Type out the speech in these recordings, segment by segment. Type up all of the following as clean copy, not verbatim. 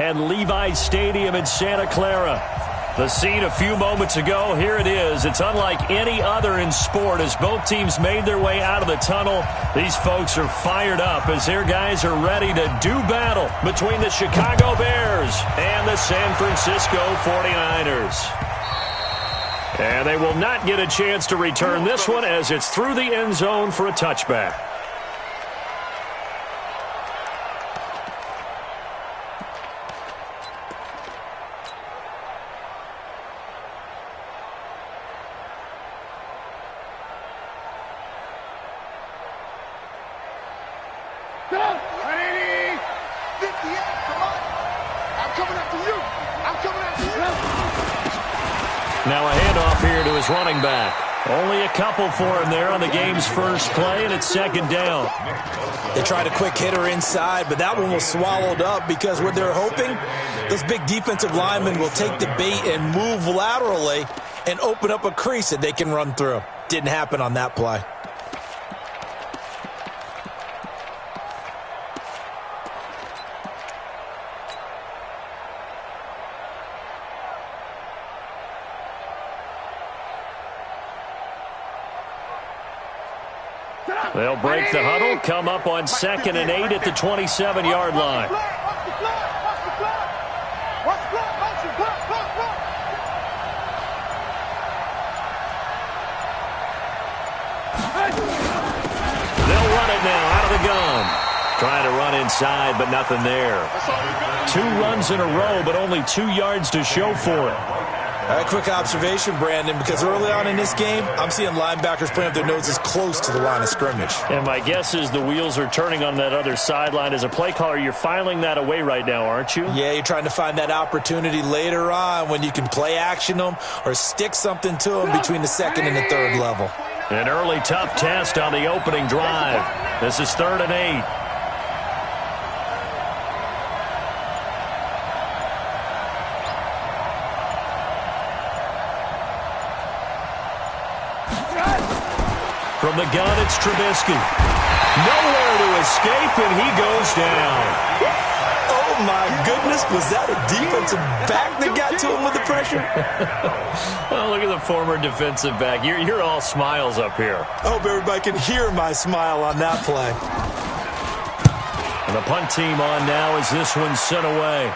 and Levi's Stadium in Santa Clara. The scene a few moments ago, here it is. It's unlike any other in sport as both teams made their way out of the tunnel. These folks are fired up as their guys are ready to do battle between the Chicago Bears and the San Francisco 49ers. And they will not get a chance to return this one as it's through the end zone for a touchback. Now a handoff here to his running back. Only a couple for him there on the game's first play, and it's second down. They tried a quick hitter inside, but that one was swallowed up because what they're hoping, those big defensive linemen will take the bait and move laterally and open up a crease that they can run through. Didn't happen on that play. They'll break the huddle, come up on 2nd and 8 at the 27-yard line. They'll run it now out of the gun. Trying to run inside, but nothing there. 2 runs in a row, but only 2 yards to show for it. A quick observation, Brandon, because early on in this game, I'm seeing linebackers playing up their noses close to the line of scrimmage. And my guess is the wheels are turning on that other sideline. As a play caller, you're filing that away right now, aren't you? Yeah, you're trying to find that opportunity later on when you can play action them or stick something to them between the 2nd and the 3rd level. An early tough test on the opening drive. This is 3rd and 8. From the gun, it's Trubisky. Nowhere to escape, and he goes down. Oh, my goodness. Was that a defensive back that got to him with the pressure? Well, look at the former defensive back. You're all smiles up here. I hope everybody can hear my smile on that play. And the punt team on now as this one's sent away.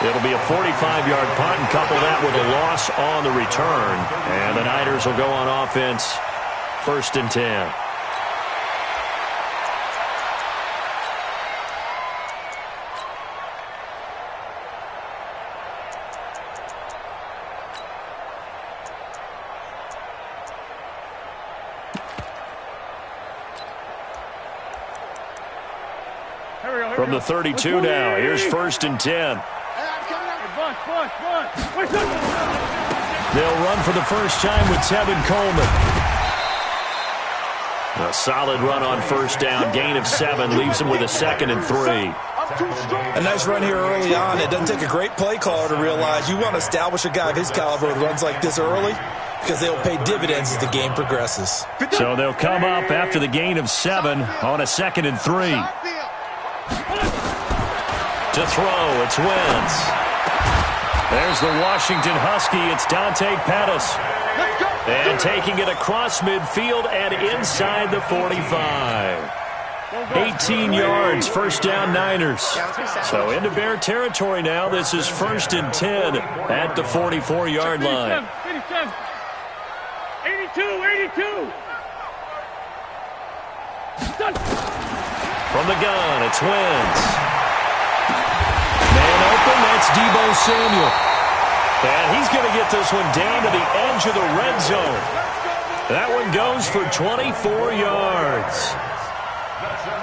It'll be a 45-yard punt and couple that with a loss on the return. And the Niners will go on offense 1st and 10. From the 32 now, here's 1st and 10. They'll run for the first time with Tevin Coleman. A solid run on 1st down. Gain of 7 leaves them with a 2nd and 3. A nice run here early on. It doesn't take a great play caller to realize you want to establish a guy of his caliber who runs like this early because they'll pay dividends as the game progresses. So they'll come up after the gain of 7 on a 2nd and 3. To throw, it's Wentz. There's the Washington Husky. It's Dante Pettis. And taking it across midfield and inside the 45. 18 yards, 1st down Niners. So into Bear territory now. This is 1st and 10 at the 44-yard line. 82. From the gun, it's Wentz. Man open, that's Deebo Samuel. And he's going to get this one down to the edge of the red zone. That one goes for 24 yards.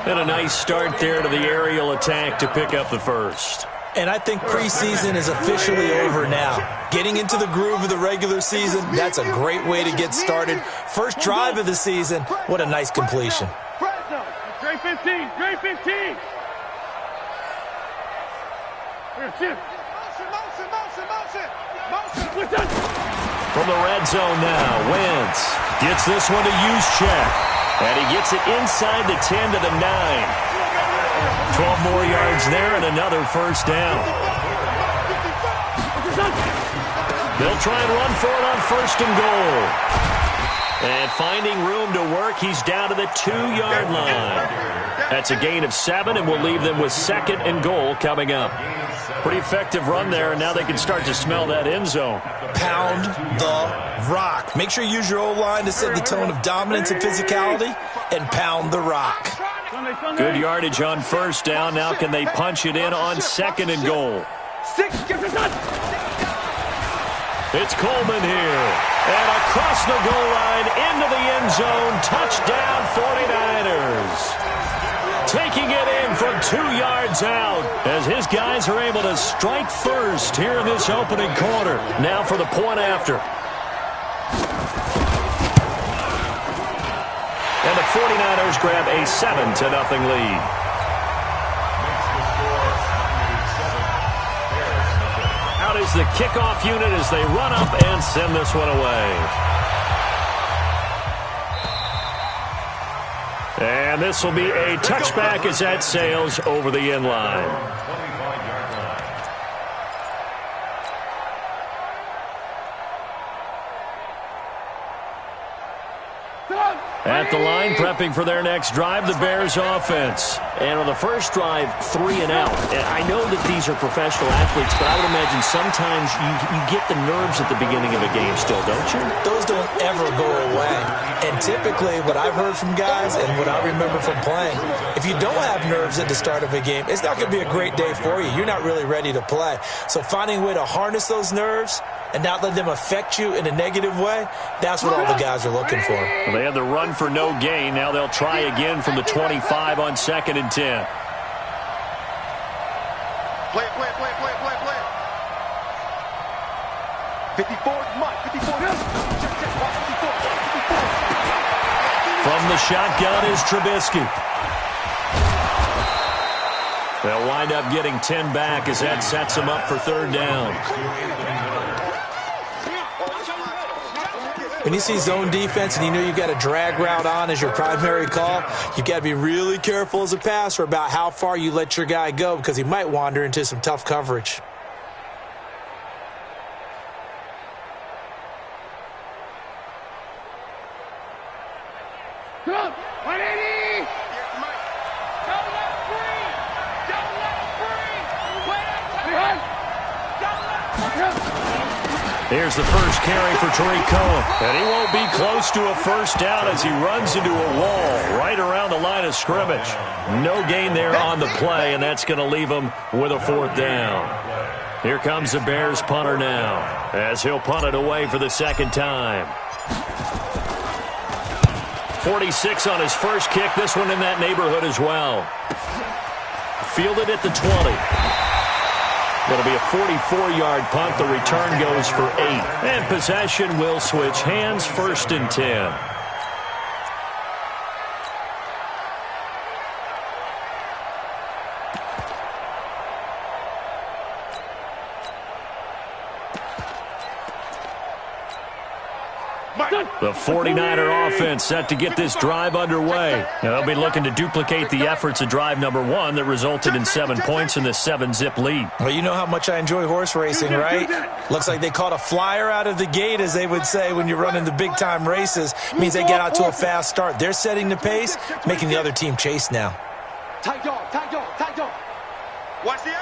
And a nice start there to the aerial attack to pick up the first. And I think preseason is officially over now. Getting into the groove of the regular season, that's a great way to get started. First drive of the season, what a nice completion. Great 15, great 15. From the red zone now, Wentz gets this one to Juszczyk. And he gets it inside the 10 to the 9. 12 more yards there and another first down. They'll try and run for it on first and goal. And finding room to work, he's down to the 2-yard line. That's a gain of 7, and we'll leave them with second and goal coming up. Pretty effective run there, and now they can start to smell that end zone. Pound the rock. Make sure you use your O-line to set the tone of dominance and physicality, and pound the rock. Good yardage on first down. Now can they punch it in on second and goal? It's Coleman here. And across the goal line, into the end zone, touchdown 49ers. Taking it in from 2 yards out as his guys are able to strike first here in this opening quarter. Now for the point after. And the 49ers grab a 7-0 lead. Out is the kickoff unit as they run up and send this one away. And this will be a touchback as that sails over the end line. At the line, prepping for their next drive, the Bears offense. And on the first drive, 3 and out. And I know that these are professional athletes, but I would imagine sometimes you get the nerves at the beginning of a game still, don't you? Those don't ever go away. And typically, what I've heard from guys and what I remember from playing, if you don't have nerves at the start of a game, it's not going to be a great day for you. You're not really ready to play. So finding a way to harness those nerves and not let them affect you in a negative way, that's what all the guys are looking for. Well, they had the run for no gain. Now they'll try again from the 25 on 2nd and 10. Play. 54, Mike, 54. From the shotgun is Trubisky. They'll wind up getting 10 back as that sets them up for 3rd down. When you see zone defense and you know you've got a drag route on as your primary call, you've got to be really careful as a passer about how far you let your guy go because he might wander into some tough coverage. Here's the first carry for Tariq Cohen. And he won't be close to a first down as he runs into a wall right around the line of scrimmage. No gain there on the play, and that's going to leave him with a 4th down. Here comes the Bears punter now as he'll punt it away for the 2nd time. 46 on his first kick. This one in that neighborhood as well. Fielded at the 20. Going to be a 44-yard punt. The return goes for 8. And possession will switch hands, 1st and 10. The 49er offense set to get this drive underway. Now they'll be looking to duplicate the efforts of drive number 1 that resulted in 7 points in the 7-zip lead. Well, you know how much I enjoy horse racing, right? Looks like they caught a flyer out of the gate, as they would say when you're running the big-time races. It means they get out to a fast start. They're setting the pace, making the other team chase now. Tight dog. Watch the edge.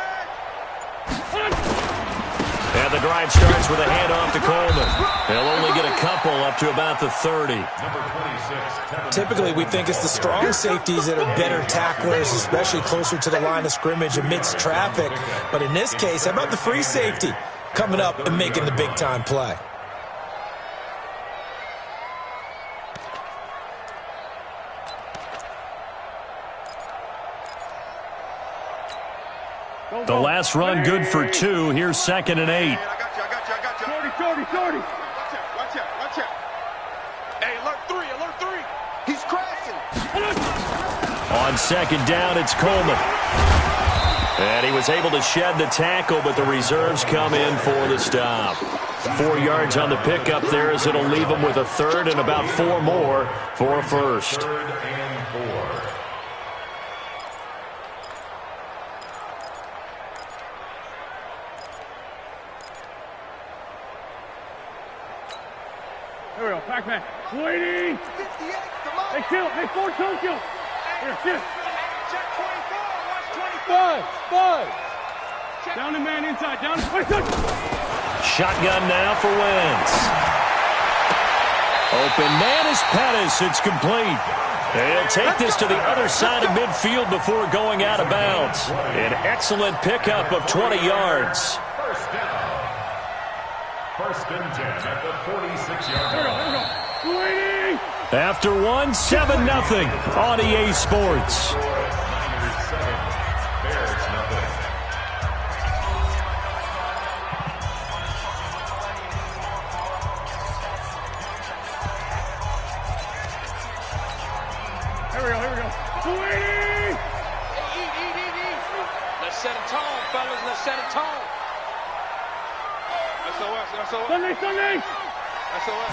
And the drive starts with a handoff to Coleman. They'll only get a couple up to about the 30. Typically, we think it's the strong safeties that are better tacklers, especially closer to the line of scrimmage amidst traffic. But in this case, how about the free safety coming up and making the big-time play? The last run good for 2. Here's 2nd and 8. I got you. 30. Watch out. Hey, alert 3. He's crashing. On 2nd down, it's Coleman. And he was able to shed the tackle, but the reserves come in for the stop. 4 yards on the pickup there as it'll leave them with a third and about 4 more for a first. Here we go, Pac-Man. Waiting. 58, come on. Hey, kill. Hey, 4 Tokyo. Here, shift. Check 24, watch 25. Five. Down the man inside, down. Wait, Shotgun now for Wentz. Open man is Pettis. It's complete. They'll take this to the other side of midfield before going out of bounds. An excellent pickup of 20 yards. First down. First and 10 at the 46-yard line. Here we go. Waiting. After 1, 7-0 on EA Sports. Niners 7, Bears nothing. Here we go. Waiting. Let's set a tone, fellas. Let's set a tone. SOS. Sunday. SOS.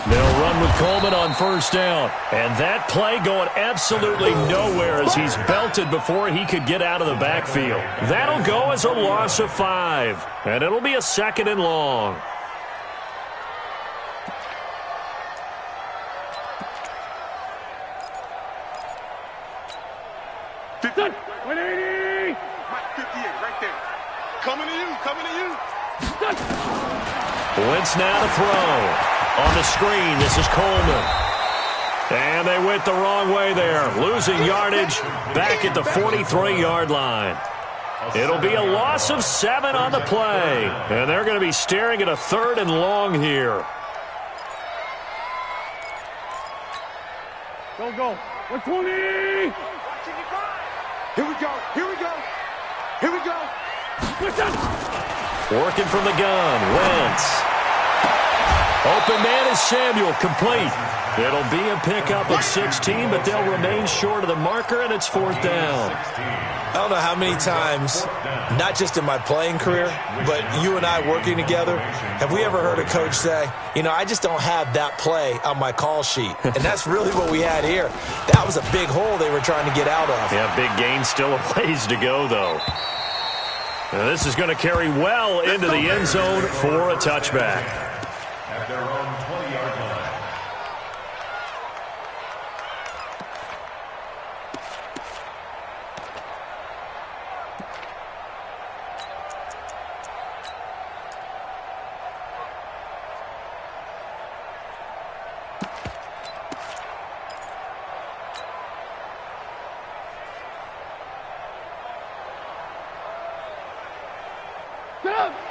They'll run with Coleman on first down. And that play going absolutely nowhere as he's belted before he could get out of the backfield. That'll go as a loss of 5. And it'll be a 2nd and long. Done. 180. Mike, 58, right there. Coming to you. Done. Wentz now to throw. On the screen, this is Coleman. And they went the wrong way there. Losing yardage back at the 43-yard line. It'll be a loss of 7 on the play. And they're going to be staring at a 3rd and long here. Go. 120. Here we go. Push up. Working from the gun, Wentz. Open man is Samuel, complete. It'll be a pickup of 16, but they'll remain short of the marker, and it's 4th down. I don't know how many times, not just in my playing career, but you and I working together, have we ever heard a coach say, I just don't have that play on my call sheet. And that's really what we had here. That was a big hole they were trying to get out of. Yeah, big gain, still a ways to go, though. Now, this is going to carry well into the end zone for a touchback. At their own 20-yard line.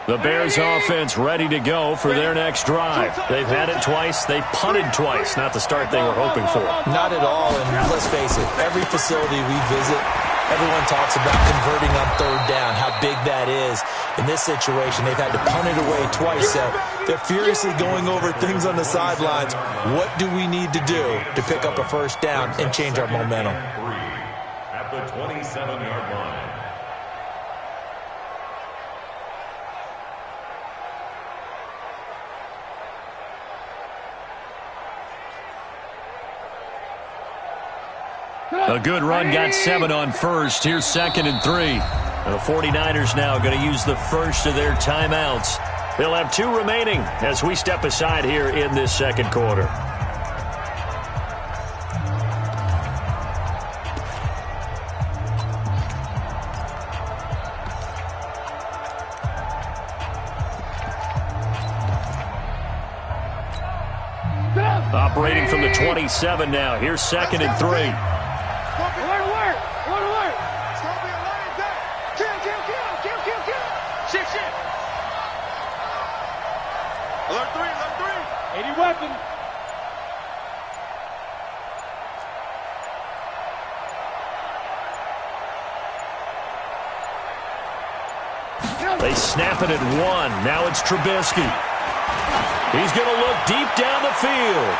The Bears offense ready to go for their next drive. They've had it twice. They've punted twice. Not the start they were hoping for. Not at all, and let's face it, every facility we visit, everyone talks about converting on 3rd down, how big that is. In this situation, they've had to punt it away twice, so they're furiously going over things on the sidelines. What do we need to do to pick up a 1st down and change our momentum? 3 at the 27-yard line. A good run got 7 on first. Here's 2nd and 3. And the 49ers now going to use the first of their timeouts. They'll have 2 remaining as we step aside here in this 2nd quarter. Operating from the 27 now. Here's 2nd and 3. Alert. It's going to be a line back. Kill. Shift. Alert 3. 80 weapons. They snap it at 1. Now it's Trubisky. He's going to look deep down the field.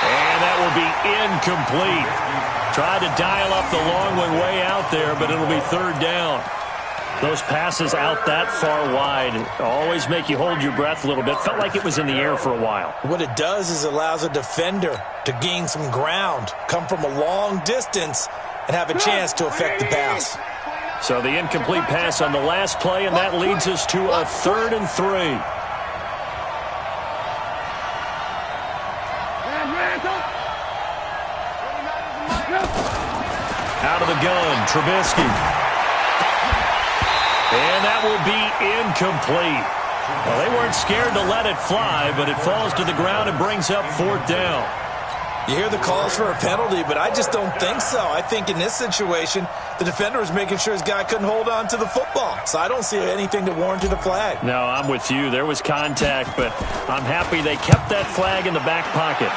And that will be incomplete. Tried to dial up the long one way out there, but it'll be 3rd down. Those passes out that far wide always make you hold your breath a little bit. Felt like it was in the air for a while. What it does is allows a defender to gain some ground, come from a long distance, and have a chance to affect the pass. So the incomplete pass on the last play, and that leads us to a 3rd and 3. Out of the gun, Trubisky. And that will be incomplete. Well, they weren't scared to let it fly, but it falls to the ground and brings up 4th down. You hear the calls for a penalty, but I just don't think so. I think in this situation, the defender was making sure his guy couldn't hold on to the football. So I don't see anything that warranted a flag. No, I'm with you. There was contact, but I'm happy they kept that flag in the back pocket.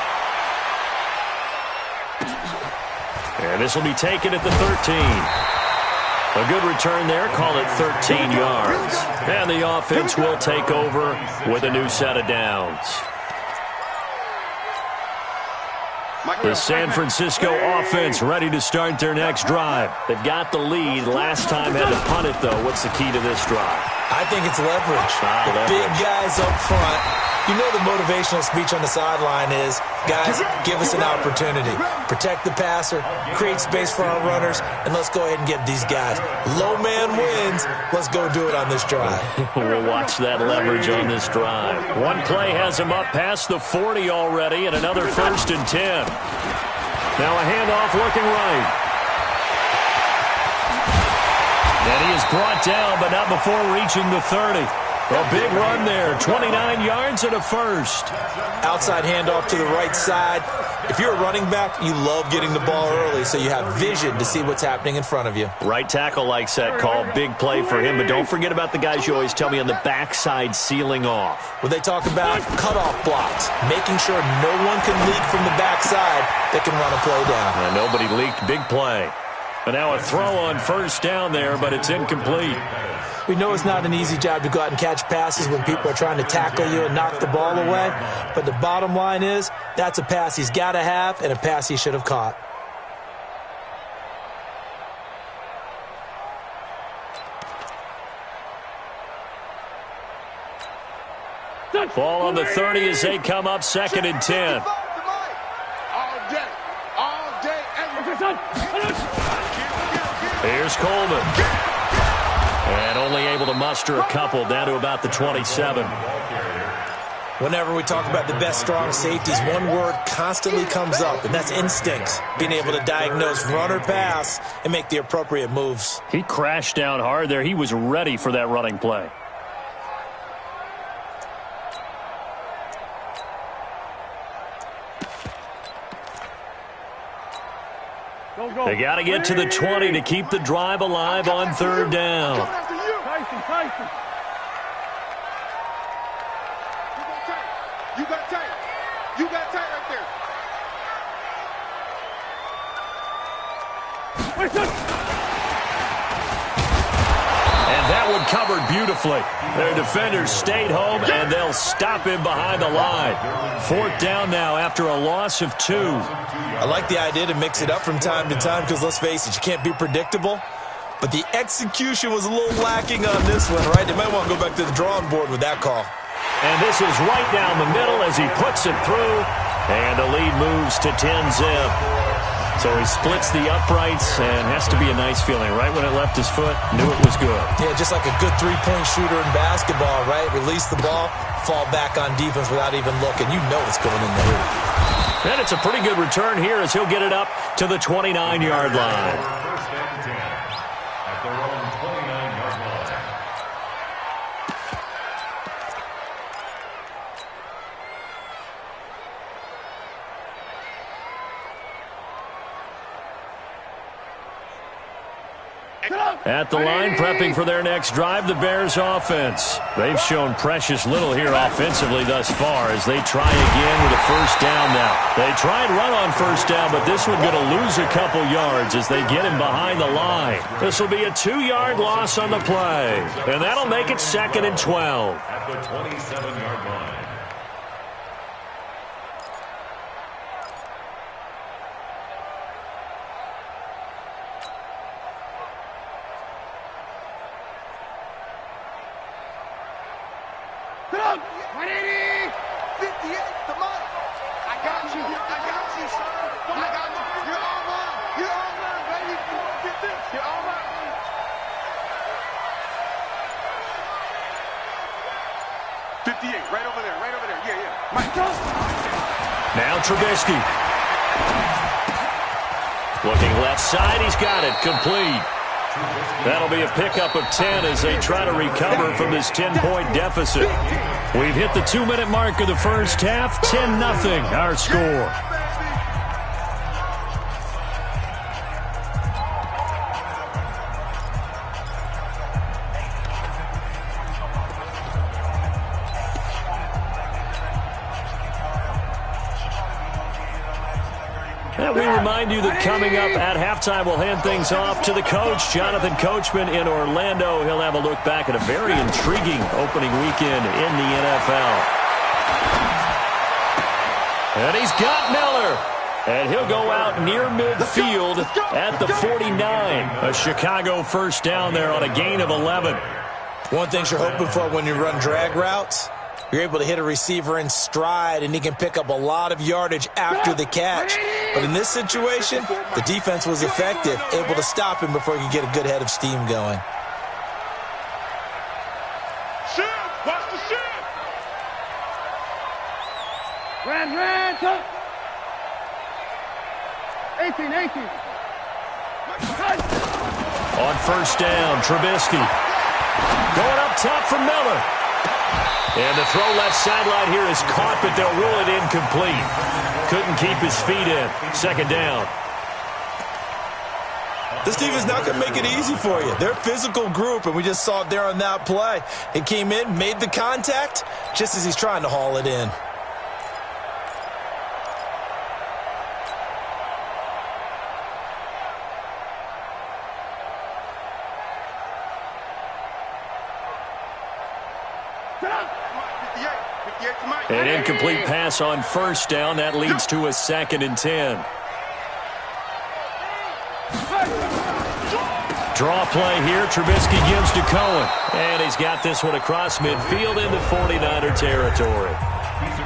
And this will be taken at the 13. A good return there. Call it 13 yards. And the offense will take over with a new set of downs. The San Francisco offense ready to start their next drive. They've got the lead. Last time had to punt it, though. What's the key to this drive? I think it's leverage. The big guys up front. You know the motivational speech on the sideline is, guys, give us an opportunity. Protect the passer, create space for our runners, and let's go ahead and get these guys. Low man wins. Let's go do it on this drive. We'll watch that leverage on this drive. One play has him up past the 40 already, and another 1st and 10. Now a handoff looking right. And he is brought down, but not before reaching the 30. A big run there, 29 yards and a 1st. Outside handoff to the right side. If you're a running back, you love getting the ball early so you have vision to see what's happening in front of you. Right tackle likes that call. Big play for him. But don't forget about the guys you always tell me on the backside sealing off. When they talk about cutoff blocks, making sure no one can leak from the backside, they can run a play down. And nobody leaked. Big play. But now a throw on 1st down there, but it's incomplete. We know it's not an easy job to go out and catch passes when people are trying to tackle you and knock the ball away. But the bottom line is, that's a pass he's got to have and a pass he should have caught. Ball on the 30 as they come up 2nd and 10. Here's Coleman. And only able to muster a couple down to about the 27. Whenever we talk about the best strong safeties, one word constantly comes up, and that's instincts. Being able to diagnose run or pass and make the appropriate moves. He crashed down hard there. He was ready for that running play. They got to get to the 20 to keep the drive alive on 3rd down. Tyson. You got tight. You got tight right there. And that one covered beautifully. Their defenders stayed home, and they'll stop him behind the line. 4th down now after a loss of 2. I like the idea to mix it up from time to time because, let's face it, you can't be predictable. But the execution was a little lacking on this one, right? They might want to go back to the drawing board with that call. And this is right down the middle as he puts it through. And the lead moves to 10-zip. So he splits the uprights and has to be a nice feeling. Right when it left his foot, knew it was good. Yeah, just like a good three-point shooter in basketball, right? Release the ball, fall back on defense without even looking. You know it's going in the hoop. And it's a pretty good return here as he'll get it up to the 29-yard line. First and 10 at their own 29-yard line. At the line, prepping for their next drive, the Bears offense. They've shown precious little here offensively thus far as they try again with a 1st down now. They tried run on 1st down, but this one going to lose a couple yards as they get him behind the line. This will be a 2-yard loss on the play, and that'll make it 2nd and 12. At the 27-yard line. Up! 180! 58, the mic. I got you, son. I got you. You're all mine. You're all mine, baby. Get this. You're all mine. 58, right over there, right over there. Yeah, yeah. Mike. Now Trubisky. Looking left side, he's got it, complete. That'll be a pickup of 10 as they try to recover from this 10-point deficit. We've hit the 2-minute mark of the first half, 10-0 our score. And we remind you that coming up at halftime, we'll hand things off to the coach, Jonathan Coachman in Orlando. He'll have a look back at a very intriguing opening weekend in the NFL. And he's got Miller. And he'll go out near midfield at the 49. A Chicago first down there on a gain of 11. One thing you're hoping for when you run drag routes, you're able to hit a receiver in stride, and he can pick up a lot of yardage after the catch. But in this situation, the defense was effective, able to stop him before he could get a good head of steam going. Shit! Watch the shit! Ran, top. 18. On first down, Trubisky. Going up top for Miller. And the throw left sideline here is caught, but they'll rule it incomplete. Couldn't keep his feet in. Second down. This team is not going to make it easy for you. They're a physical group, and we just saw it there on that play. He came in, made the contact, just as he's trying to haul it in. An incomplete pass on first down. That leads to a 2nd and 10. Draw play here. Trubisky gives to Cohen. And he's got this one across midfield into 49er territory.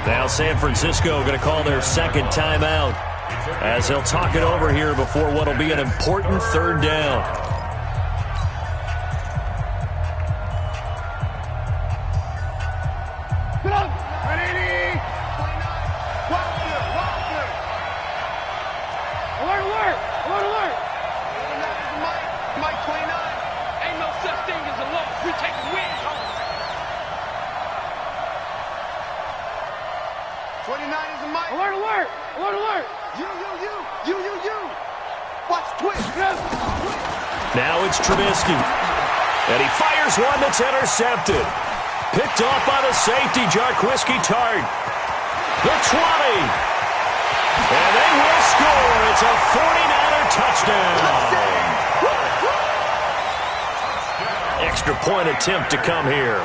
Now San Francisco going to call their second timeout as they'll talk it over here before what will be an important third down. Now it's Trubisky. And he fires one that's intercepted. Picked off by the safety, Jarquiski Tart. The 20. And they will score. It's a 49er touchdown. Extra point attempt to come here.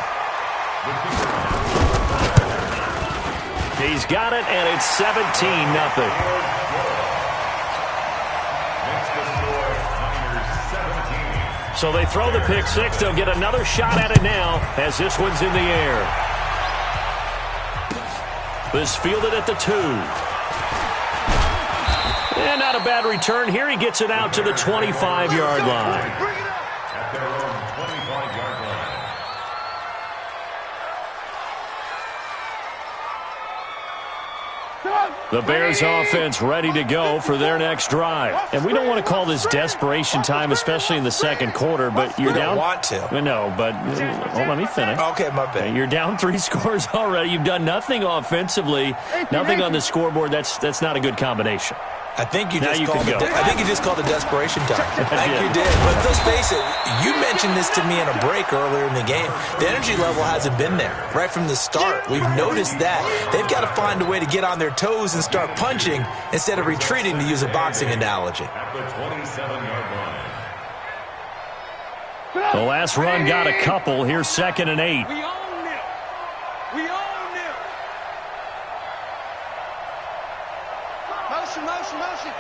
He's got it, and it's 17-0. So they throw the pick six. They'll get another shot at it now as this one's in the air. This fielded at the 2. And not a bad return here. He gets it out to the 25-yard line. At their own 25-yard line. The Bears offense ready to go for their next drive. And we don't want to call this desperation time, especially in the second quarter, but you're down. You don't want to. No, but let me finish. Okay, my bad. You're down 3 scores already. You've done nothing offensively, nothing on the scoreboard. That's not a good combination. I think you Now just you called can it. go. I think you just called it desperation time. I think did. you did. But let's face it, you mentioned this to me in a break earlier in the game. The energy level hasn't been there right from the start. We've noticed that. They've got to find a way to get on their toes and start punching instead of retreating, to use a boxing analogy. At the 27-yard line. The last run got a couple. Here's 2nd and 8. We own it. We own it. Motion.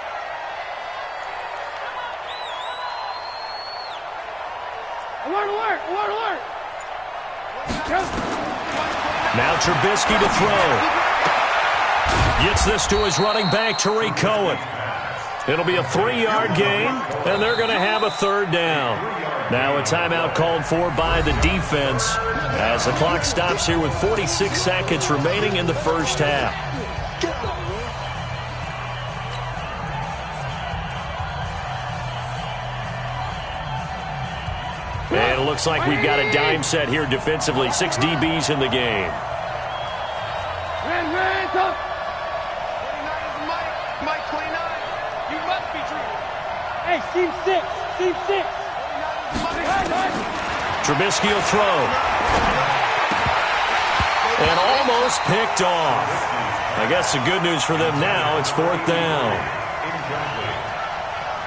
Alert. Now Trubisky to throw. Gets this to his running back, Tariq Cohen. It'll be a 3-yard gain, and they're going to have a third down. Now a timeout called for by the defense as the clock stops here with 46 seconds remaining in the first half. And it looks like we've got a dime set here defensively. 6 DBs in the game. Mike 29. You must be true. Hey, team 6. Team 6. Trubisky will throw. And almost picked off. I guess the good news for them now, it's 4th down.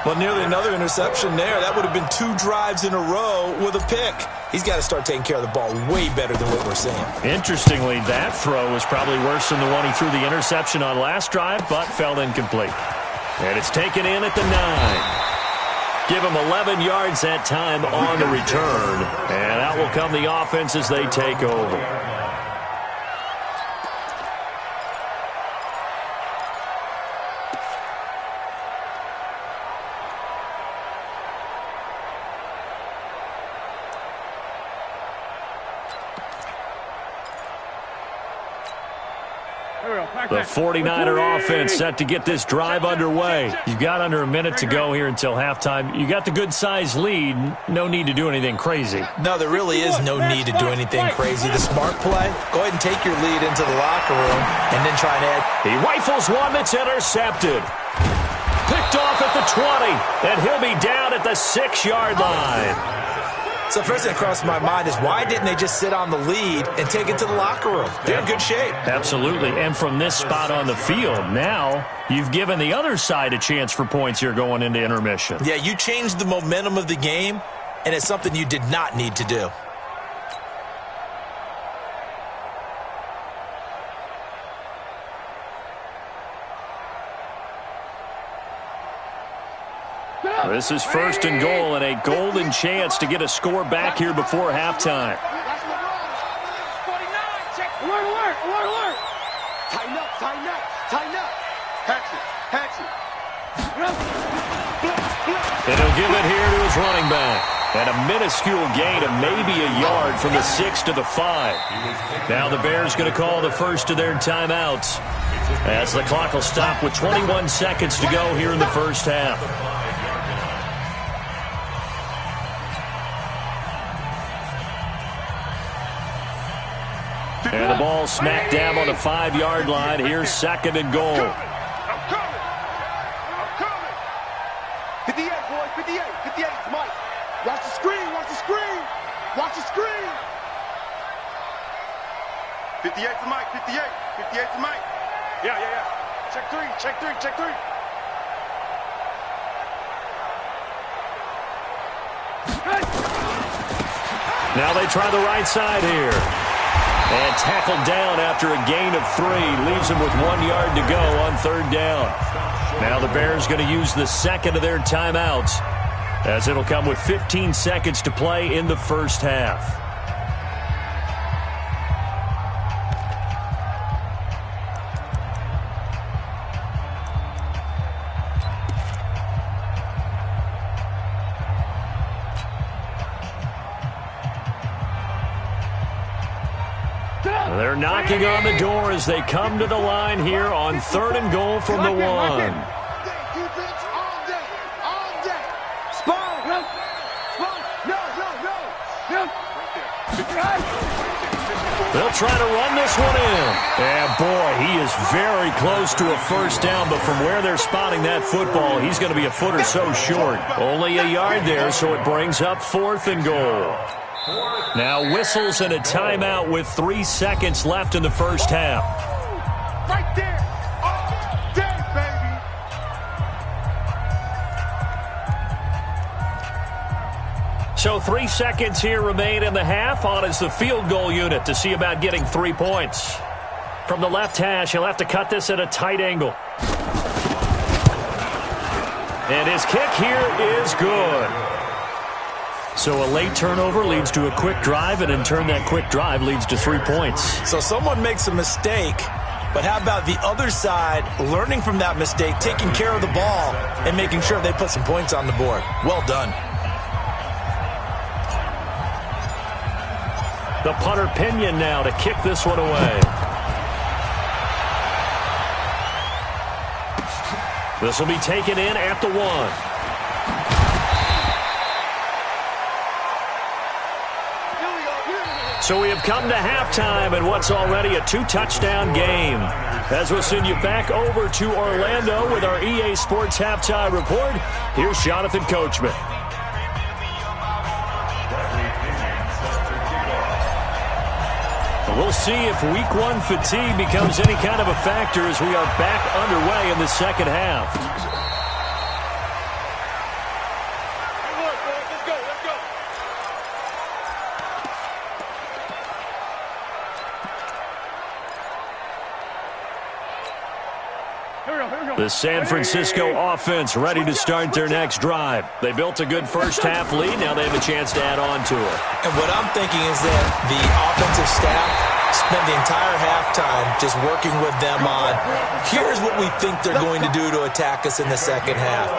Well, nearly another interception there. That would have been 2 drives in a row with a pick. He's got to start taking care of the ball way better than what we're seeing. Interestingly, that throw was probably worse than the one he threw the interception on last drive, but fell incomplete. And it's taken in at the 9. Give him 11 yards that time on the return. And out will come the offense as they take over. The 49er offense set to get this drive underway. You've got under a minute to go here until halftime. You got the good-sized lead. No need to do anything crazy. No, there really is no need to do anything crazy. The smart play, go ahead and take your lead into the locker room and then try and add. He rifles one that's intercepted. Picked off at the 20, and he'll be down at the 6-yard line. So first thing that crossed my mind is why didn't they just sit on the lead and take it to the locker room? They're in good shape. Absolutely. And from this spot on the field, now you've given the other side a chance for points here going into intermission. Yeah, you changed the momentum of the game, and it's something you did not need to do. This is 1st and goal and a golden chance to get a score back here before halftime. That's LeBron. 49. Check. Alert, alert, alert, alert. Tighten up, tighten up, tighten up. Hatch it, hatch it. And he'll give it here to his running back. And a minuscule gain of maybe a yard from the 6 to the 5. Now the Bears going to call the first of their timeouts as the clock will stop with 21 seconds to go here in the first half. And the ball smack dab on the 5-yard line. Here's 2nd and goal. I'm coming. 58, boys, 58. 58, Mike. Watch the screen, watch the screen. Watch the screen. 58 to Mike, 58. 58 to Mike. Yeah. Check 3, check 3, check 3. Now they try the right side here. And tackled down after a gain of 3. Leaves him with 1 yard to go on 3rd down. Now the Bears going to use the second of their timeouts as it'll come with 15 seconds to play in the first half. They're knocking on the door as they come to the line here on 3rd and goal from the 1. All day, defense, all day, all day. Spawn, no, They'll try to run this one in. And boy, he is very close to a first down, but from where they're spotting that football, he's going to be a foot or so short. Only a yard there, so it brings up 4th and goal. Now whistles and a timeout with 3 seconds left in the first half. right there, all day, baby. So 3 seconds here remain in the half. On is the field goal unit to see about getting 3 points. From the left hash, he'll have to cut this at a tight angle. And his kick here is good. So a late turnover leads to a quick drive, and in turn that quick drive leads to 3 points. So someone makes a mistake, but how about the other side learning from that mistake, taking care of the ball, and making sure they put some points on the board? Well done. The punter Pinion now to kick this one away. This will be taken in at the 1. So we have come to halftime in what's already a 2-touchdown game. As we'll send you back over to Orlando with our EA Sports Halftime Report, here's Jonathan Coachman. We'll see if Week 1 fatigue becomes any kind of a factor as we are back underway in the second half. The San Francisco offense ready to start their next drive. They built a good first-half lead. Now they have a chance to add on to it. And what I'm thinking is that the offensive staff spent the entire halftime just working with them on, here's what we think they're going to do to attack us in the second half.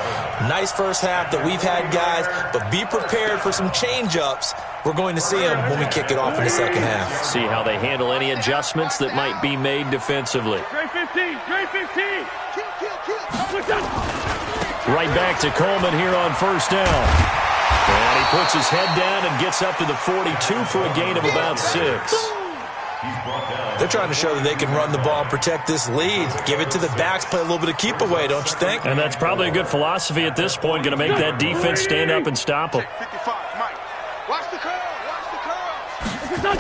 Nice first half that we've had, guys, but be prepared for some change-ups. We're going to see them when we kick it off in the second half. See how they handle any adjustments that might be made defensively. Trey 15, Trey 15. Right back to Coleman here on first down. And he puts his head down and gets up to the 42 for a gain of about 6. They're trying to show that they can run the ball and protect this lead. Give it to the backs, play a little bit of keep away, don't you think? And that's probably a good philosophy at this point, going to make that defense stand up and stop them. 55, Mike. Watch the curl, watch the curl.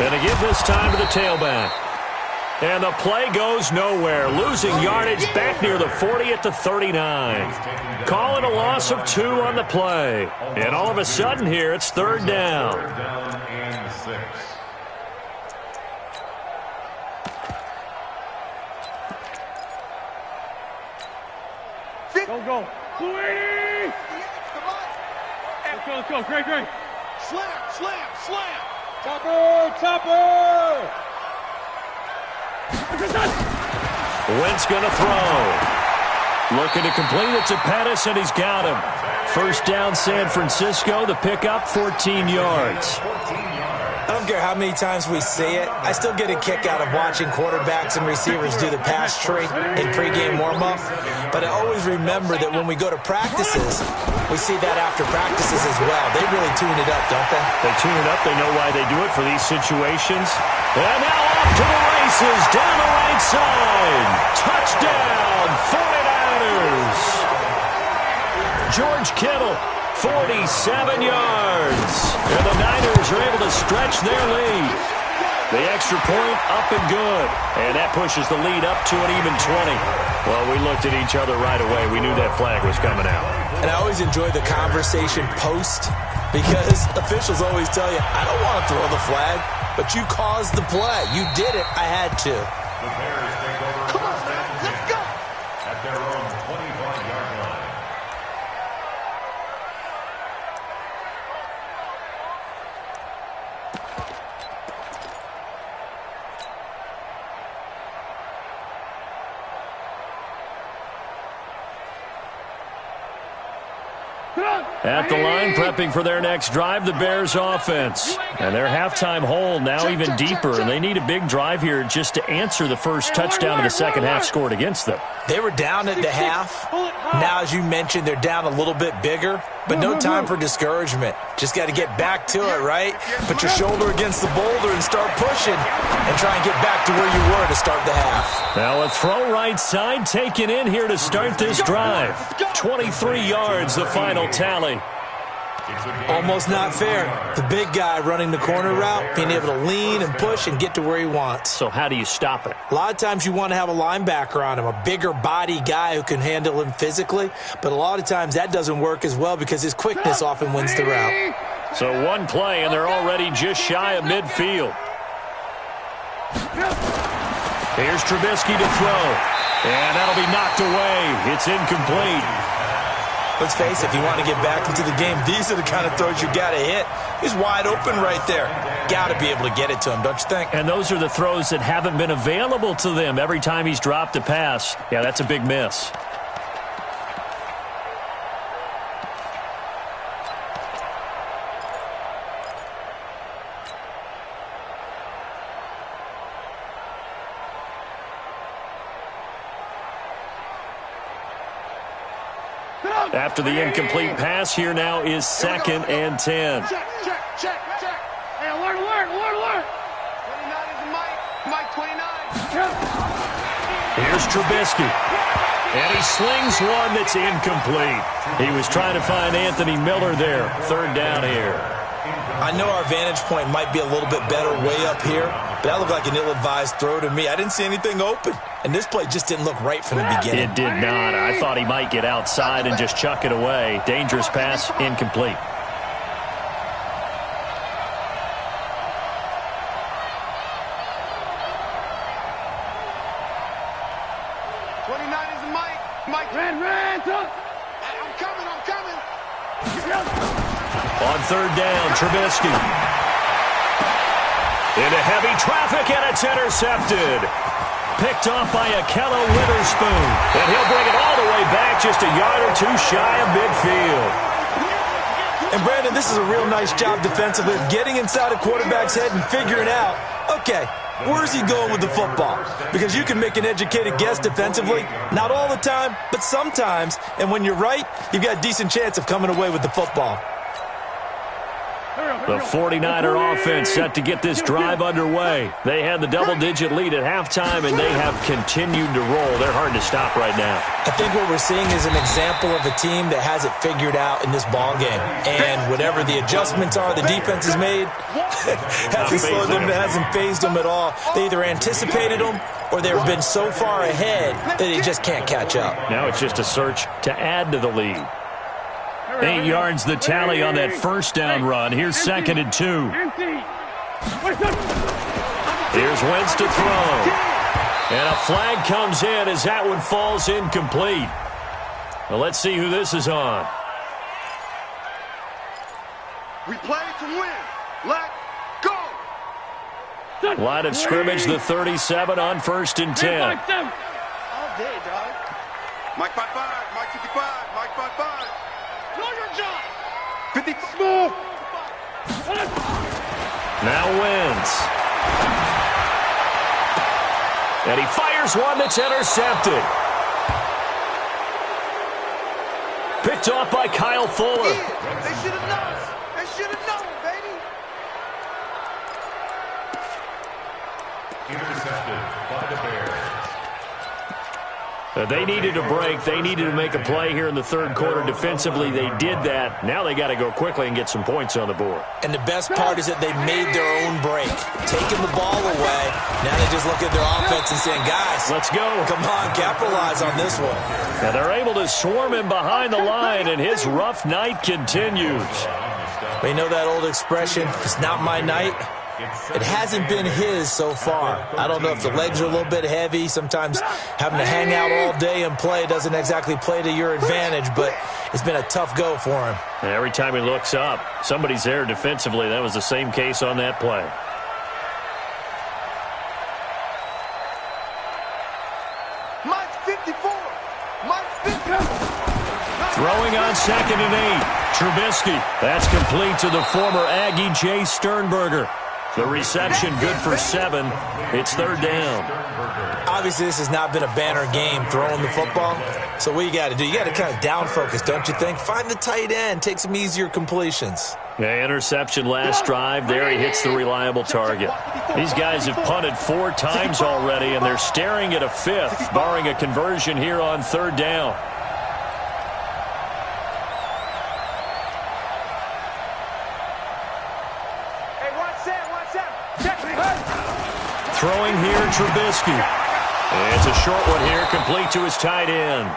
And to give this time to the tailback. And the play goes nowhere. Losing yardage back near the 40 at the 39. Calling a loss of 2 on the play. And all of a sudden here, it's third down. Third down and 6. Go. 280. Let's go. Great. Slam. Topper. Wentz going to throw. Looking to complete it to Pettis, and he's got him. First down, San Francisco. The pickup, 14 yards. I don't care how many times we see it. I still get a kick out of watching quarterbacks and receivers do the pass tree in pregame warm-up. But I always remember that when we go to practices, we see that after practices as well. They really tune it up, don't they? They tune it up. They know why they do it for these situations. And now off to the races, down the right side. Touchdown, 49ers. George Kittle, 47 yards. And the Niners are able to stretch their lead. The extra point up and good. And that pushes the lead up to an even 20. Well, we looked at each other right away. We knew that flag was coming out. And I always enjoy the conversation post because officials always tell you, I don't want to throw the flag, but you caused the play. You did it. I had to. The Bears take over. Come on, man. Let's go. At their own 25-yard line. At the line, prepping for their next drive, the Bears offense. And their halftime hole now even deeper, and they need a big drive here just to answer the first touchdown of the second half scored against them. They were down at the half. Now, as you mentioned, they're down a little bit bigger, but no time for discouragement. Just got to get back to it, right? Put your shoulder against the boulder and start pushing and try and get back to where you were to start the half. Now a throw right side taken in here to start this drive. 23 yards, the final tally. Almost not fair. The big guy running the corner route, being able to lean and push and get to where he wants. So how do you stop it? A lot of times you want to have a linebacker on him, a bigger body guy who can handle him physically, but a lot of times that doesn't work as well because his quickness often wins the route. So one play, and they're already just shy of midfield. Here's Trubisky to throw, and that'll be knocked away. It's incomplete. Let's face it, if you want to get back into the game, these are the kind of throws you got to hit. He's wide open right there. Got to be able to get it to him, don't you think? And those are the throws that haven't been available to them every time he's dropped a pass. Yeah, that's a big miss. After the incomplete pass, here now is 2nd and 10. Check. Hey, alert. 29 is the Mike. Mike 29. Here's Trubisky. And he slings one that's incomplete. He was trying to find Anthony Miller there. 3rd down here. I know our vantage point might be a little bit better way up here, but that looked like an ill-advised throw to me. I didn't see anything open, and this play just didn't look right from the beginning. It did not. I thought he might get outside and just chuck it away. Dangerous pass, incomplete. Ran. I'm coming. On 3rd down, Trubisky. Into heavy traffic, and it's intercepted. Picked off by Akello Witherspoon. And he'll bring it all the way back just a yard or two shy of midfield. And, Brandon, this is a real nice job defensively of getting inside a quarterback's head and figuring out, okay, where's he going with the football? Because you can make an educated guess defensively. Not all the time, but sometimes. And when you're right, you've got a decent chance of coming away with the football. The 49er offense set to get this drive underway. They had the double-digit lead at halftime, and they have continued to roll. They're hard to stop right now. I think what we're seeing is an example of a team that has it figured out in this ball game. And whatever the adjustments are the defense has made, hasn't slowed them, hasn't phased them at all. They either anticipated them or they've been so far ahead that they just can't catch up. Now it's just a search to add to the lead. 8 yards the tally on that 1st down run. Here's 2nd and 2. Here's Wentz to throw. And a flag comes in as that one falls incomplete. Well, let's see who this is on. We play to win. Let go. Line of scrimmage, the 37 on 1st and 10. All day, dog. Mike 5-5. Mike 55. Mike 5-5. Know your job. 50 smooth. Now wins. And he fires one that's intercepted. Picked off by Kyle Fuller. They should have known. They should have known, baby. Intercepted by the Bears. They needed a break. They needed to make a play here in the 3rd quarter. Defensively, they did that. Now they got to go quickly and get some points on the board. And the best part is that they made their own break. Taking the ball away. Now they just look at their offense and saying, guys, let's go. Come on, capitalize on this one. Now they're able to swarm him behind the line, and his rough night continues. We know that old expression, it's not my night. It hasn't been his so far. I don't know if the legs are a little bit heavy. Sometimes having to hang out all day and play doesn't exactly play to your advantage, but it's been a tough go for him. And every time he looks up, somebody's there defensively. That was the same case on that play. Mike 54. Mike 54. Throwing on 2nd and 8. Trubisky. That's complete to the former Aggie Jay Sternberger. The reception good for 7. It's 3rd down. Obviously, this has not been a banner game throwing the football. So what you got to do, you got to kind of down focus, don't you think? Find the tight end, take some easier completions. Yeah, interception last drive. There he hits the reliable target. These guys have punted 4 times already, and they're staring at a 5th, barring a conversion here on 3rd down. Throwing here, Trubisky. It's a short one here, complete to his tight end.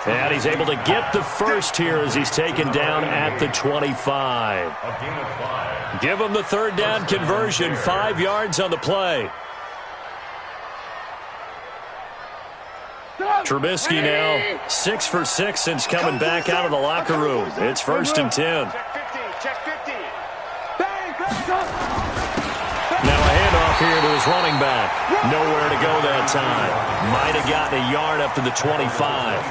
And he's able to get the first here as he's taken down at the 25. Give him the 3rd down conversion, 5 yards on the play. Trubisky now 6 for 6 since coming back out of the locker room. It's 1st and 10. Check 50. Now a handoff here to his running back. Nowhere to go that time. Might have gotten a yard up to the 25.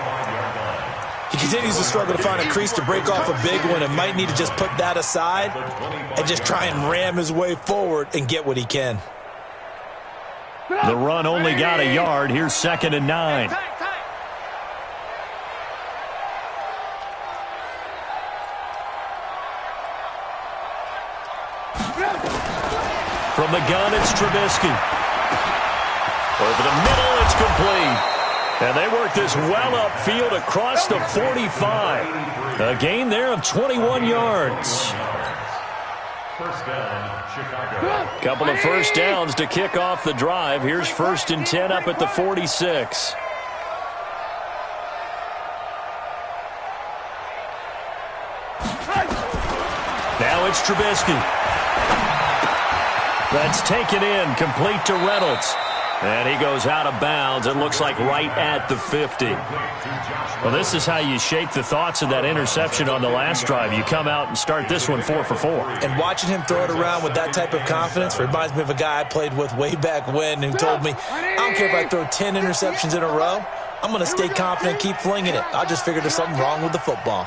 He continues to struggle to find a crease to break off a big one and might need to just put that aside and just try and ram his way forward and get what he can. The run only got a yard. Here's 2nd and 9. From the gun, it's Trubisky. Over the middle, it's complete. And they work this well upfield across the 45. A gain there of 21 yards. First down, Chicago. Couple of first downs to kick off the drive. Here's 1st and 10 up at the 46. Now it's Trubisky. That's taken in, complete to Reynolds. And he goes out of bounds, it looks like right at the 50. Well, this is how you shake the thoughts of that interception on the last drive. You come out and start this one 4 for 4. And watching him throw it around with that type of confidence reminds me of a guy I played with way back when who told me, I don't care if I throw 10 interceptions in a row, I'm going to stay confident and keep flinging it. I just figured there's something wrong with the football.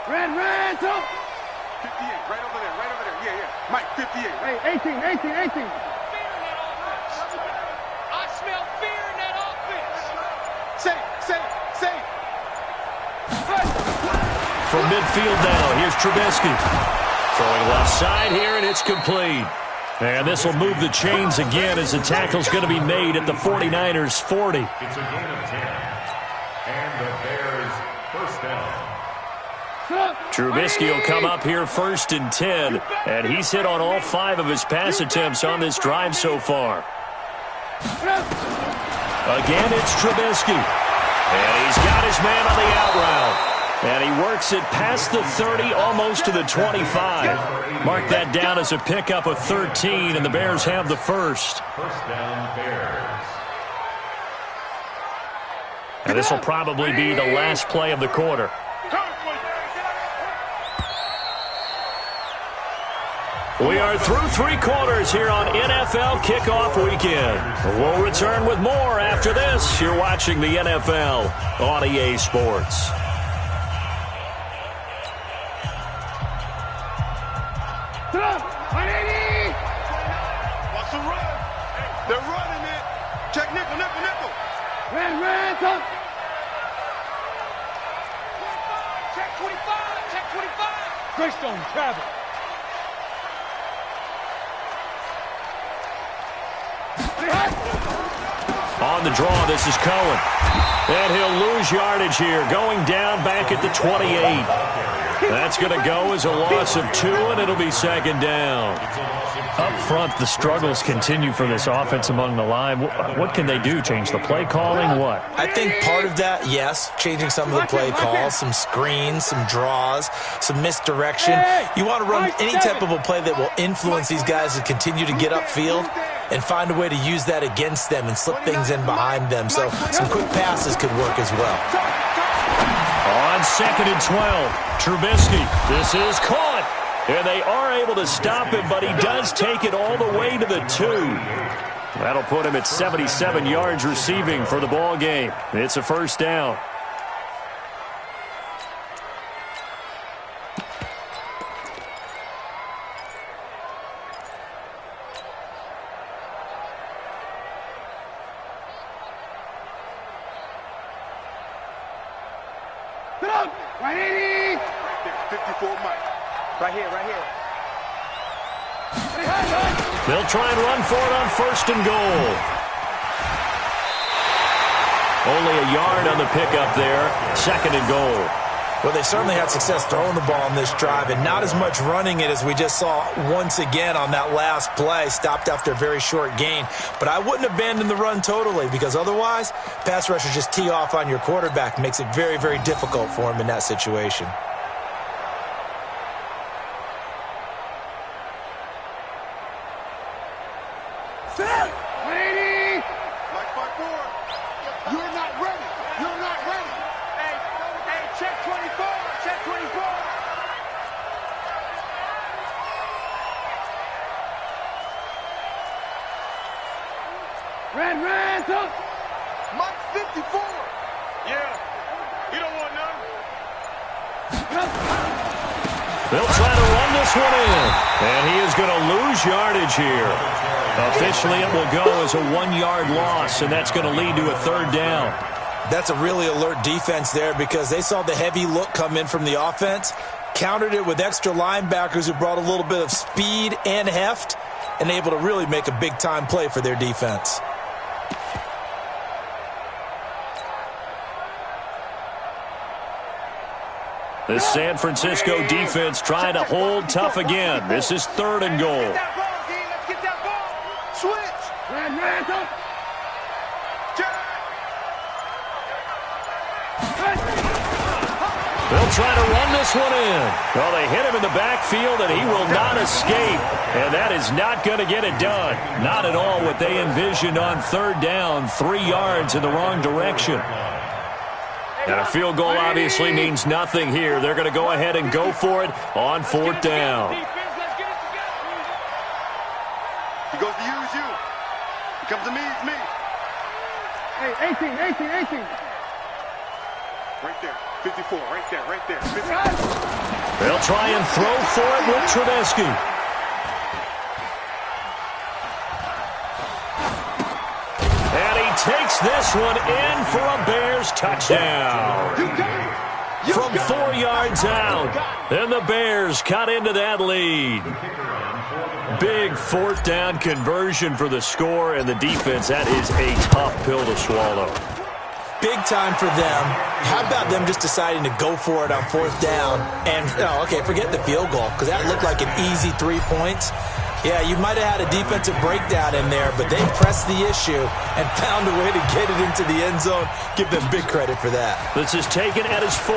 Red, top. 58, right over there, yeah. Mike, 58. Hey, 18. I smell fear in that offense. Say. From midfield now, here's Trubisky. Throwing left side here, and it's complete. And this will move the chains again as the tackle's going to be made at the 49ers' 40. It's a gain of 10. And the Bears first down. Trubisky will come up here 1st and 10, and he's hit on all 5 of his pass attempts on this drive so far. Again, it's Trubisky. And he's got his man on the out route. And he works it past the 30, almost to the 25. Mark that down as a pickup of 13, and the Bears have the first. First down, Bears. And this will probably be the last play of the quarter. We are through 3 quarters here on NFL Kickoff Weekend. We'll return with more after this. You're watching the NFL on EA Sports. Watch the run. They're running it. Check nickel. Red, top. Check 25. Greystone, travel. On the draw, this is Cohen. And he'll lose yardage here, going down back at the 28. That's going to go as a loss of 2, and it'll be 2nd down. Up front, the struggles continue for this offense among the line. What can they do? Change the play calling? What? I think part of that, yes, changing some of the play calls, some screens, some draws, some misdirection. You want to run any type of a play that will influence these guys to continue to get upfield and find a way to use that against them and slip things in behind them. So some quick passes could work as well. On 2nd and 12, Trubisky. This is caught. And they are able to stop him, but he does take it all the way to the 2. That'll put him at 77 yards receiving for the ball game. It's a first down. Right, 54, Mike. Right here. They'll try and run for it on 1st and goal. Only a yard on the pickup there. 2nd and goal. Well, they certainly had success throwing the ball on this drive and not as much running it as we just saw once again on that last play. Stopped after a very short gain. But I wouldn't abandon the run totally because otherwise, pass rushers just tee off on your quarterback. Makes it very, very difficult for him in that situation. Red, up. Mike 54. Yeah. You don't want none. They'll try to run this one in. And he is going to lose yardage here. Officially, it will go as a 1-yard loss, and that's going to lead to a 3rd down. That's a really alert defense there because they saw the heavy look come in from the offense, countered it with extra linebackers who brought a little bit of speed and heft, and able to really make a big-time play for their defense. The San Francisco defense trying to hold tough again. This is 3rd and goal. Get that ball, D. Let's get that ball. Switch. Red, up. They'll try to run this one in. Well, they hit him in the backfield, and he will not escape. And that is not going to get it done. Not at all what they envisioned on 3rd down. 3 yards in the wrong direction. And a field goal obviously means nothing here. They're going to go ahead and go for it on 4th down. He goes to use you. He comes to me, it's me. Hey, 18. Right there. 54, right there. 54. They'll try and throw for it with Trubisky. And he takes this one in for a Bears touchdown. From 4 yards out. And the Bears cut into that lead. Big 4th down conversion for the score, and the defense, that is a tough pill to swallow. Big time for them. How about them just deciding to go for it on 4th down? And, forget the field goal, because that looked like an easy 3 points. Yeah, you might have had a defensive breakdown in there, but they pressed the issue and found a way to get it into the end zone. Give them big credit for that. This is taken at his 4.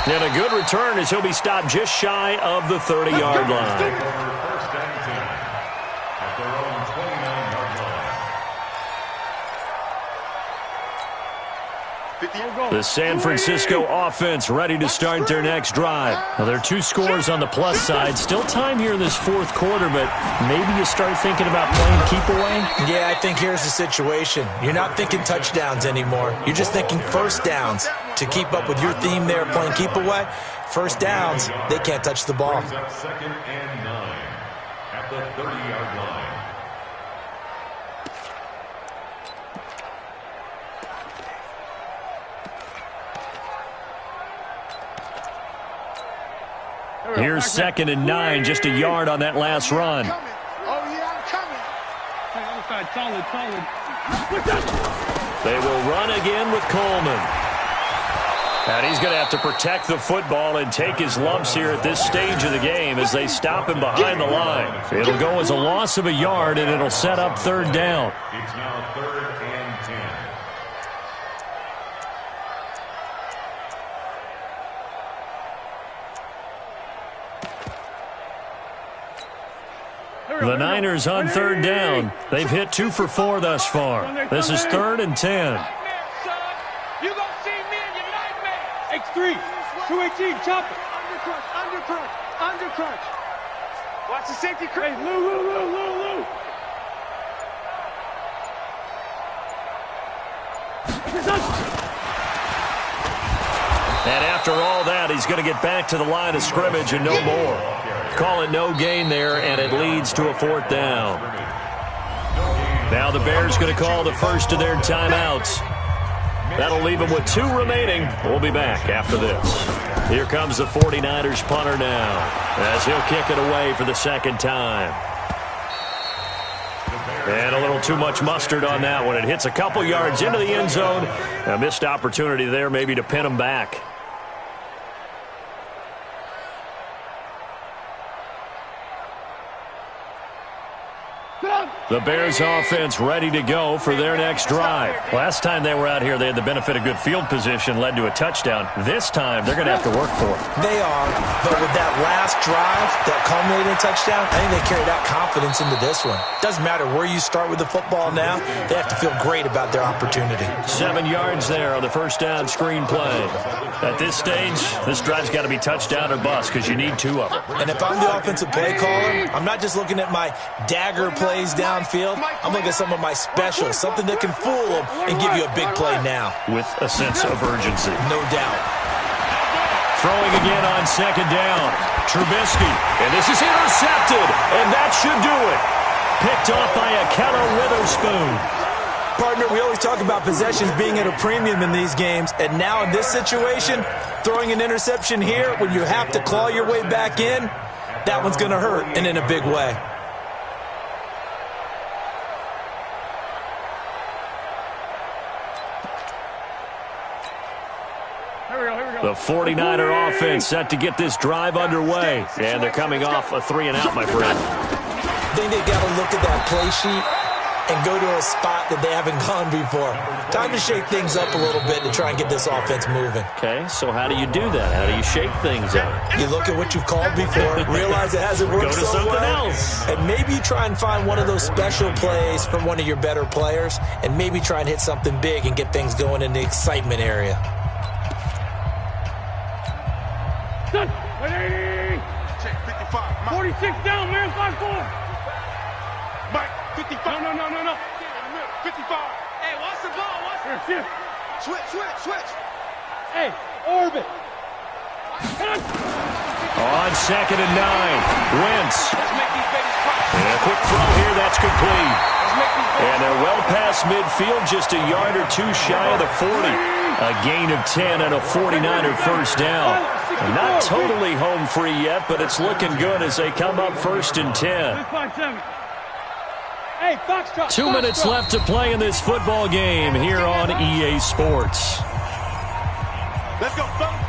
And a good return as he'll be stopped just shy of the 30-yard line. First and 10 at their own 29-yard line. The San Francisco offense ready to start their next drive. Now, there are 2 scores on the plus side. Still time here in this 4th quarter, but maybe you start thinking about playing keep away? Yeah, I think here's the situation. You're not thinking touchdowns anymore. You're just thinking 1st downs. To keep up with your theme there, playing keep away, 1st downs, they can't touch the ball. Brings up 2nd and 9 at the 30-yard line. Here's 2nd and 9, just a yard on that last run. Oh, yeah, I'm coming. Solid. They will run again with Coleman. And he's going to have to protect the football and take his lumps here at this stage of the game as they stop him behind the line. It'll go as a loss of a yard, and it'll set up 3rd down. It's now 3rd and 10. The Niners on 3rd down. They've hit 2 for 4 thus far. This is 3rd and 10. You gonna see me in your nightmare. X3, 218, chop it. Undercrunch. Watch the safety creep. Hey, Lou. And after all that, he's going to get back to the line of scrimmage and no more. Call it no gain there, and it leads to a 4th down. Now the Bears going to call the first of their timeouts. That'll leave them with 2 remaining. We'll be back after this. Here comes the 49ers punter now as he'll kick it away for the 2nd time. And a little too much mustard on that one. It hits a couple yards into the end zone. A missed opportunity there maybe to pin him back. The Bears offense ready to go for their next drive. Last time they were out here, they had the benefit of good field position, led to a touchdown. This time, they're going to have to work for it. They are, but with that last drive, that culminating touchdown, I think they carried that confidence into this one. Doesn't matter where you start with the football now, they have to feel great about their opportunity. 7 yards there on the first down screen play. At this stage, this drive's got to be touchdown or bust because you need 2 of them. And if I'm the offensive play caller, I'm not just looking at my dagger plays down downfield, I'm looking at some of my specials, something that can fool them and give you a big play now. With a sense of urgency. No doubt. Throwing again on second down. Trubisky. And this is intercepted. And that should do it. Picked off by a Keller Witherspoon. Partner, we always talk about possessions being at a premium in these games, and now in this situation, throwing an interception here when you have to claw your way back in, that one's going to hurt, and in a big way. The 49er offense set to get this drive underway, and they're coming off a 3-and-out, my friend. I think they got to look at that play sheet and go to a spot that they haven't gone before. Time to shake things up a little bit to try and get this offense moving. Okay, so how do you do that? How do you shake things up? You look at what you've called before, realize it hasn't worked Go to so something well, else. and maybe try and find one of those special plays from one of your better players, and maybe try and hit something big and get things going in the excitement area. Check 55. 46 down, man. 5-4. Mike, 55. No. 55. Hey, watch the ball. Watch Here, shift. Switch. Hey, orbit. On second and 9, Wentz. Let's make these babies cry. And a quick throw here, that's complete. Let's make these babies And they're well past midfield, just a yard or two shy of the 40. A gain of 10 and a 49er first down. Not totally home free yet, but it's looking good as they come up first and 10. 657. Hey, Foxtrot. 2 minutes left to play in this football game here on EA Sports. Let's go, fellas.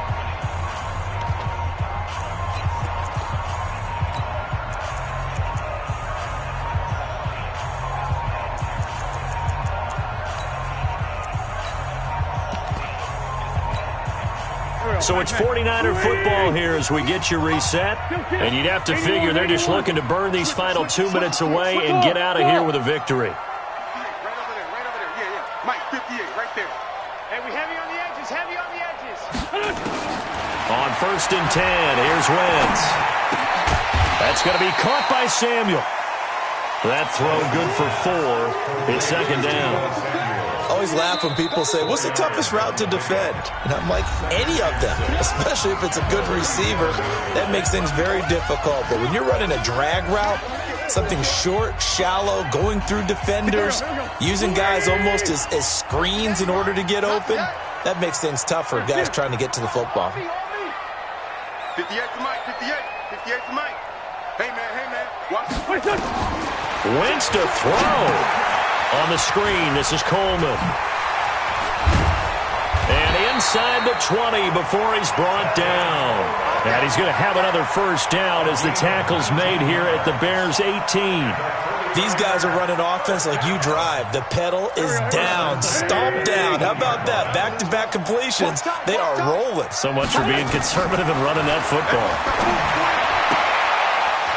So it's 49er football here as we get you reset. And you'd have to figure they're just looking to burn these final 2 minutes away and get out of here with a victory. Right over there. Yeah. Mike, 58, right there. Hey, we heavy on the edges. On first and 10, here's Wentz. That's going to be caught by Samuel. That throw good for 4. It's second down. Always laugh when people say, what's the toughest route to defend? And I'm like, any of them, especially if it's a good receiver. That makes things very difficult. But when you're running a drag route, something short, shallow, going through defenders, using guys almost as screens in order to get open, that makes things tough for guys trying to get to the football. 58 to Mike, 58 to Mike. Hey, man, watch. Wentz to throw. On the screen, this is Coleman. And inside the 20 before he's brought down. And he's going to have another first down as the tackle's made here at the Bears' 18. These guys are running offense like you drive. The pedal is down, stomp down. How about that? Back-to-back completions. They are rolling. So much for being conservative and running that football.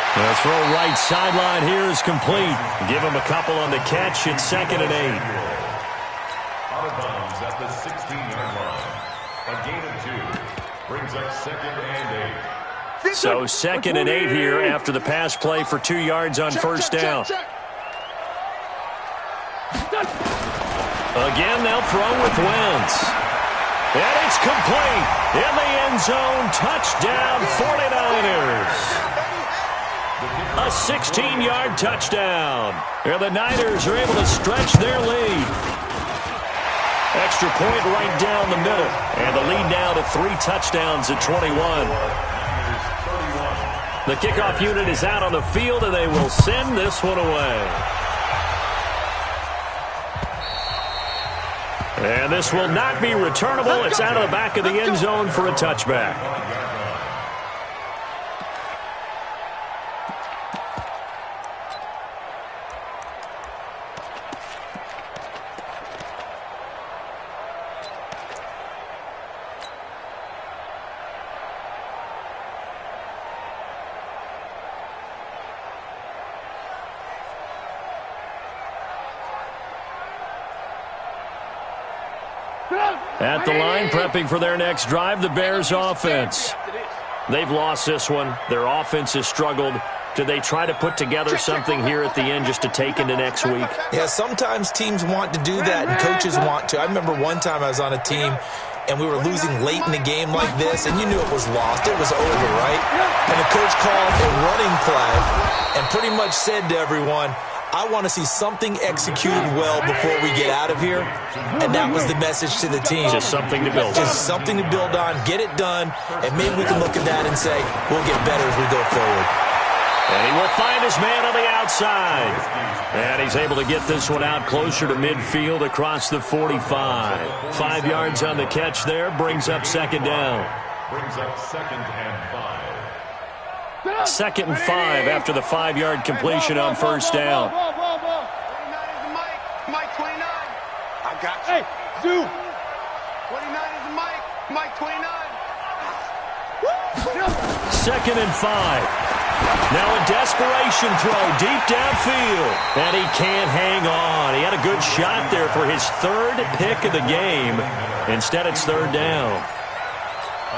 The throw right sideline here is complete. Give him a couple on the catch. It's second and 8. Out of bounds at the 16-yard line. A gain of 2 brings up second and 8. So second and 8 here after the pass play for 2 yards on first down. Again, they'll throw with Wentz. And it's complete. In the end zone, touchdown 49ers. A 16-yard touchdown. And the Niners are able to stretch their lead. Extra point right down the middle. And the lead now to 3 touchdowns at 21. The kickoff unit is out on the field, and they will send this one away. And this will not be returnable. It's out of the back of the end zone for a touchback. At the line, prepping for their next drive, the Bears offense. They've lost this one. Their offense has struggled. Do they try to put together something here at the end just to take into next week? Yeah, sometimes teams want to do that and coaches want to. I remember one time I was on a team and we were losing late in the game like this, and you knew it was lost. It was over, right? And the coach called a running play and pretty much said to everyone, I want to see something executed well before we get out of here. And that was the message to the team. Just something to build on. Just something to build on, get it done, and maybe we can look at that and say, we'll get better as we go forward. And he will find his man on the outside. And he's able to get this one out closer to midfield across the 45. 5 yards on the catch there, brings up second down. Brings up 2nd and 5. 2nd and 5 after the 5-yard completion on first down. 29 is the Mike. Mike 29. I got you. Hey, Zoo. 29 is the Mike. Mike 29. 2nd and 5. Now a desperation throw deep downfield. And he can't hang on. He had a good shot there for his 3rd pick of the game. Instead, it's 3rd down.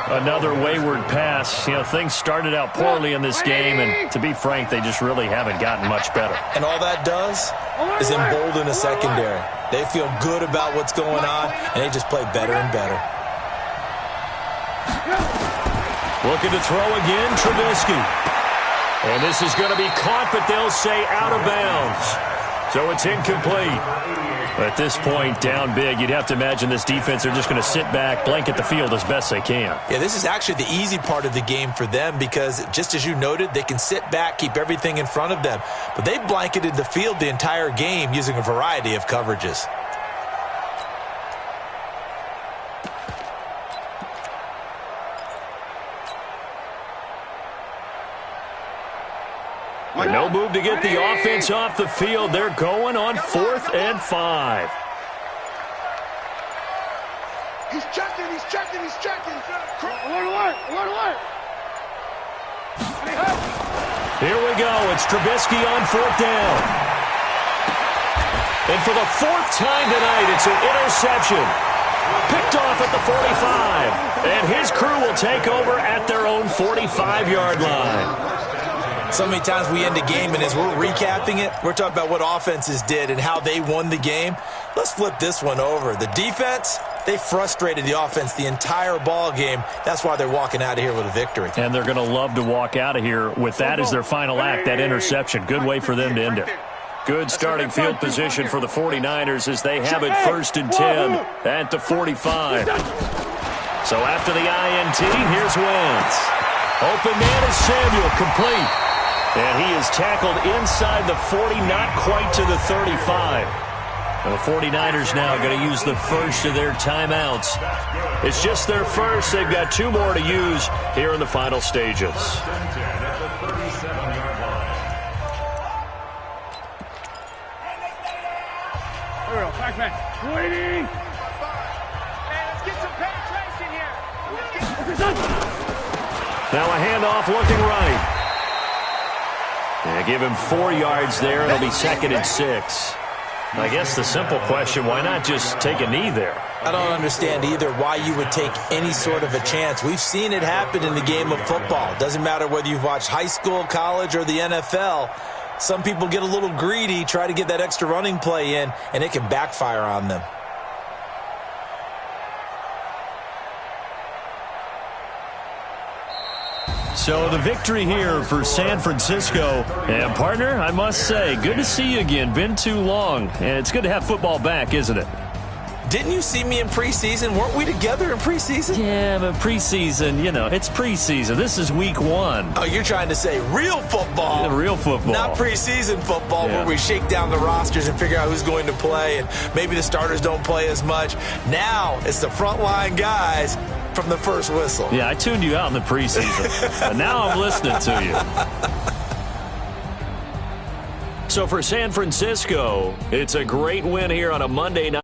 Another wayward pass. You know, things started out poorly in this game, and to be frank, they just really haven't gotten much better. And all that does is embolden a secondary. They feel good about what's going on, and they just play better and better. Looking to throw again, Trubisky. And this is going to be caught, but they'll say out of bounds. So it's incomplete. At this point, down big, you'd have to imagine this defense are just going to sit back, blanket the field as best they can. Yeah, this is actually the easy part of the game for them because, just as you noted, they can sit back, keep everything in front of them. But they blanketed the field the entire game using a variety of coverages. No move to get the offense off the field. They're going on 4th and 5. He's checking. Alert. Here we go. It's Trubisky on 4th down. And for the 4th time tonight, it's an interception. Picked off at the 45. And his crew will take over at their own 45-yard line. So many times we end a game, and as we're recapping it, we're talking about what offenses did and how they won the game. Let's flip this one over. The defense, they frustrated the offense the entire ball game. That's why they're walking out of here with a victory. And they're going to love to walk out of here with that as their final act, that interception. Good way for them to end it. Good starting field position for the 49ers as they have it 1st and 10 at the 45. So after the INT, here's Wentz. Open man is Samuel, complete. And he is tackled inside the 40, not quite to the 35. And the 49ers now going to use the first of their timeouts. It's just their first. They've got 2 more to use here in the final stages. Waiting. Hey, let's get some penetration here. Now a handoff looking right. And give him 4 yards there. It'll be 2nd and 6. I guess the simple question, why not just take a knee there? I don't understand either why you would take any sort of a chance. We've seen it happen in the game of football. Doesn't matter whether you've watched high school, college, or the NFL. Some people get a little greedy, try to get that extra running play in, and it can backfire on them. So the victory here for San Francisco. And, partner, I must say, good to see you again. Been too long. And it's good to have football back, isn't it? Didn't you see me in preseason? Weren't we together in preseason? Yeah, but preseason, you know, it's preseason. This is week 1. Oh, you're trying to say real football. Yeah, real football. Not preseason football where we shake down the rosters and figure out who's going to play, and maybe the starters don't play as much. Now it's the frontline guys from the first whistle. Yeah, I tuned you out in the preseason. And now I'm listening to you. So for San Francisco, it's a great win here on a Monday night.